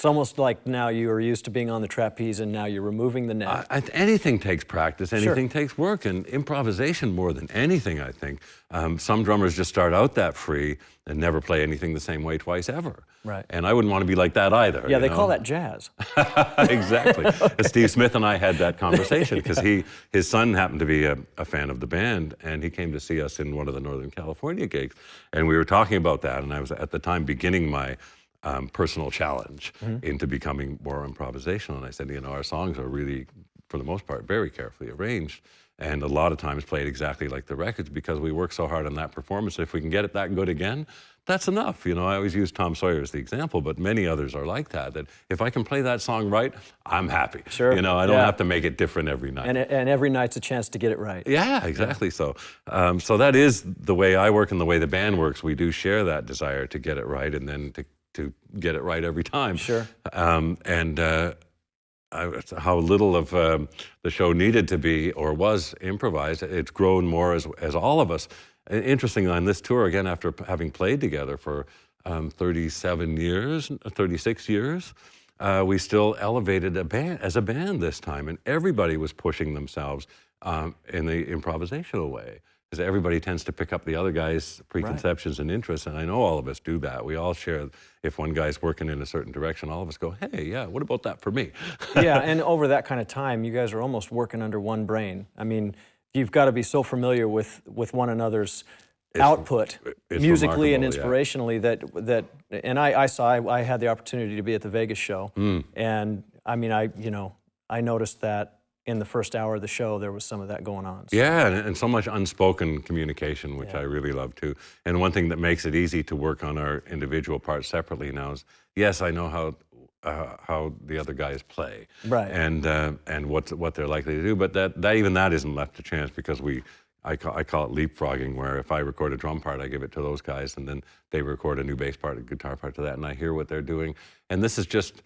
It's almost like now you are used to being on the trapeze and now you're removing the net. Anything takes practice, anything takes work, and improvisation more than anything, I think. Some drummers just start out that free and never play anything the same way twice ever. Right. And I wouldn't want to be like that either. Yeah, they call that jazz. Exactly. Steve Smith and I had that conversation because his son happened to be a fan of the band, and he came to see us in one of the Northern California gigs. And we were talking about that, and I was at the time beginning my personal challenge into becoming more improvisational. And I said, our songs are really, for the most part, very carefully arranged, and a lot of times played exactly like the records because we work so hard on that performance. If we can get it that good again, that's enough. I always use Tom Sawyer as the example, but many others are like that, that if I can play that song right, I'm happy. Sure. I don't have to make it different every night. And every night's a chance to get it right. Yeah, exactly. So so that is the way I work and the way the band works. We do share that desire to get it right and then to get it right every time. Sure. How little of the show needed to be or was improvised, it's grown more as all of us. Interestingly, on this tour, again, after having played together for 37 years, 36 years, we still elevated as a band this time, and everybody was pushing themselves in the improvisational way. Because everybody tends to pick up the other guy's preconceptions and interests, and I know all of us do that. We all share, if one guy's working in a certain direction, all of us go, hey, yeah, what about that for me? Yeah, and over that kind of time, you guys are almost working under one brain. I mean, you've got to be so familiar with one another's output, musically and inspirationally, and I had the opportunity to be at the Vegas show, and I mean, I noticed that in the first hour of the show, there was some of that going on. So. Yeah, and so much unspoken communication, which I really love too. And one thing that makes it easy to work on our individual parts separately now is, yes, I know how the other guys play, right, and what they're likely to do, but that isn't left to chance because I call it leapfrogging, where if I record a drum part, I give it to those guys, and then they record a new bass part, a guitar part to that, and I hear what they're doing. And this is just.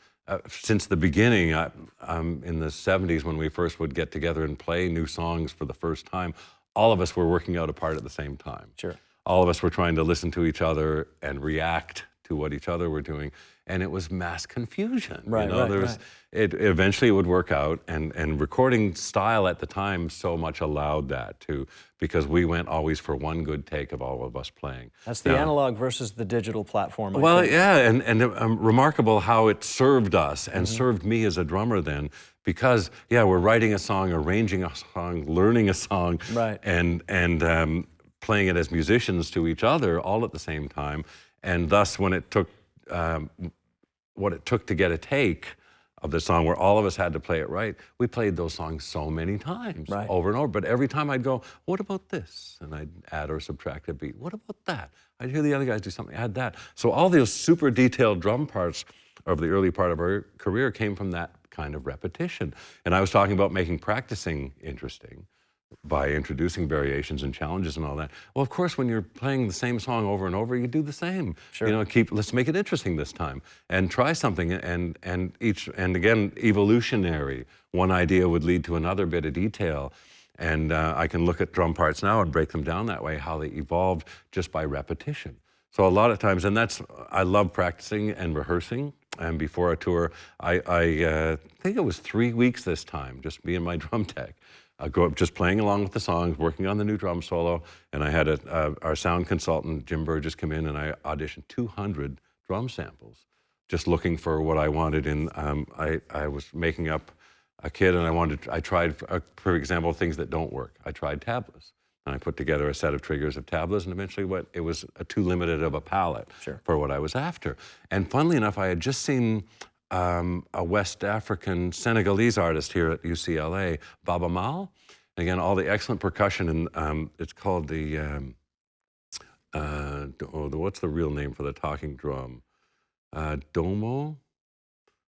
Since the beginning, in the 70s, when we first would get together and play new songs for the first time, all of us were working out a part at the same time. Sure. All of us were trying to listen to each other and react to what each other were doing, and it was mass confusion. Right, It eventually would work out, and recording style at the time so much allowed that too, because we went always for one good take of all of us playing. That's the analog versus the digital platform. Well, yeah, and remarkable how it served us and served me as a drummer then, because we're writing a song, arranging a song, learning a song, and playing it as musicians to each other all at the same time. And thus, when it took what it took to get a take of the song where all of us had to play it right, we played those songs so many times, over and over. But every time I'd go, what about this? And I'd add or subtract a beat. What about that? I'd hear the other guys do something, add that. So all those super detailed drum parts of the early part of our career came from that kind of repetition. And I was talking about making practicing interesting by introducing variations and challenges and all that. Well, of course, when you're playing the same song over and over, you do the same. Sure. Let's make it interesting this time and try something. And again, evolutionary. One idea would lead to another bit of detail. And I can look at drum parts now and break them down that way, how they evolved just by repetition. So a lot of times, and I love practicing and rehearsing. And before a tour, I think it was 3 weeks this time, just me and my drum tech. I go up just playing along with the songs, working on the new drum solo, and I had our sound consultant, Jim Burgess, come in, and I auditioned 200 drum samples, just looking for what I wanted. And I was making up a kit, and I tried, for example, things that don't work. I tried tablas, and I put together a set of triggers of tablas, and eventually it was too limited of a palette for what I was after. And funnily enough, I had just seen a West African Senegalese artist here at UCLA, Baba Mal. And again, all the excellent percussion, and it's called what's the real name for the talking drum? Domo?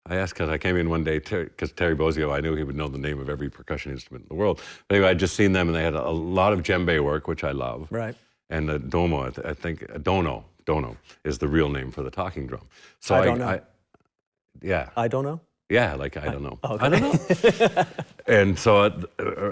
I asked because I came in one day, because Terry Bozzio, I knew he would know the name of every percussion instrument in the world. But anyway, I'd just seen them, and they had a lot of djembe work, which I love. Right. And the domo, I think, dono is the real name for the talking drum. So I don't know. Yeah. I don't know? Yeah, like I don't know. Okay. I don't know. And so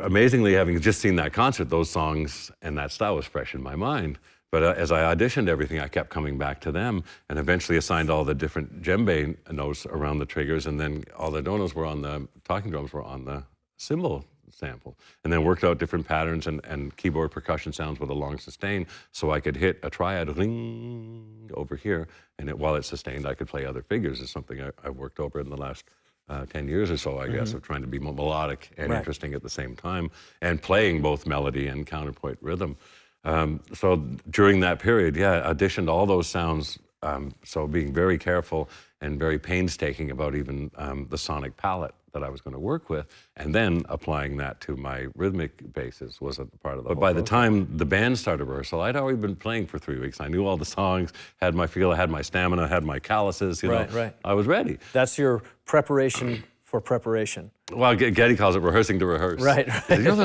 amazingly, having just seen that concert, those songs and that style was fresh in my mind. But as I auditioned everything, I kept coming back to them, and eventually assigned all the different djembe notes around the triggers, and then all the donos were on the talking drums were on the cymbal sample, and then worked out different patterns and keyboard percussion sounds with a long sustain, so I could hit a triad ring over here, and while it's sustained, I could play other figures. It's something I've worked over in the last 10 years or so, I guess, of trying to be melodic and interesting at the same time, and playing both melody and counterpoint rhythm. So during that period, auditioned all those sounds, so being very careful and very painstaking about even the sonic palette that I was going to work with, and then applying that to my rhythmic bases was a part of the whole But by the time the band started rehearsal, I'd already been playing for 3 weeks. I knew all the songs, had my feel, I had my stamina, had my calluses, you know. Right. I was ready. That's your preparation for preparation. Well, Geddy calls it rehearsing to rehearse. Right. You're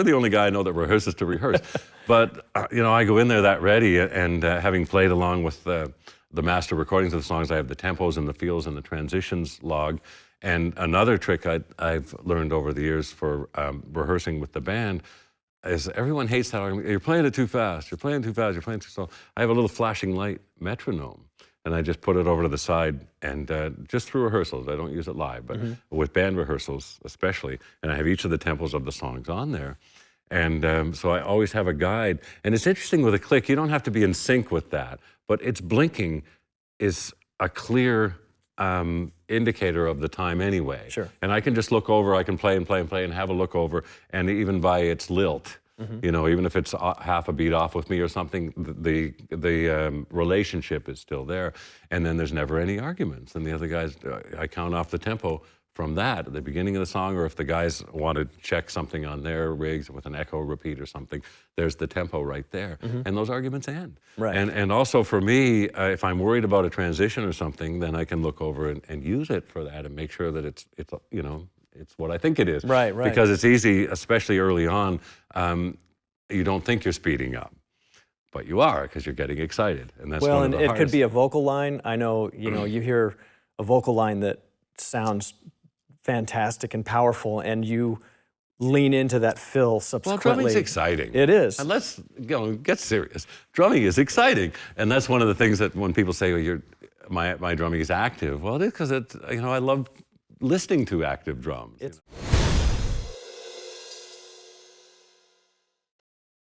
the only guy I know that rehearses to rehearse. But, you know, I go in there that ready, and having played along with the master recordings of the songs, I have the tempos and the feels and the transitions log. And another trick I've learned over the years for rehearsing with the band is everyone hates that argument. You're playing it too fast, you're playing too fast, you're playing too slow. I have a little flashing light metronome, and I just put it over to the side, and just through rehearsals, I don't use it live, but with band rehearsals especially, and I have each of the tempos of the songs on there. And so I always have a guide. And it's interesting with a click, you don't have to be in sync with that, but its blinking is a clear indicator of the time anyway. Sure. And I can just look over, I can play and play and play and have a look over, and even by its lilt, you know, even if it's half a beat off with me or something, the relationship is still there. And then there's never any arguments. And the other guys, I count off the tempo from that at the beginning of the song, or if the guys want to check something on their rigs with an echo repeat or something, there's the tempo right there. And those arguments end. Right. And also for me, if I'm worried about a transition or something, then I can look over and use it for that and make sure that it's you know, it's what I think it is. Right. Because it's easy, especially early on, you don't think you're speeding up, but you are, because you're getting excited. And that's one of the it hardest. could be a vocal line. I know, you know, you hear a vocal line that sounds fantastic and powerful, and you lean into that fill subsequently. Well, drumming's exciting. It is. And let's get serious. Drumming is exciting, and that's one of the things that when people say, "Oh, my drumming is active," well, it is because I love listening to active drums.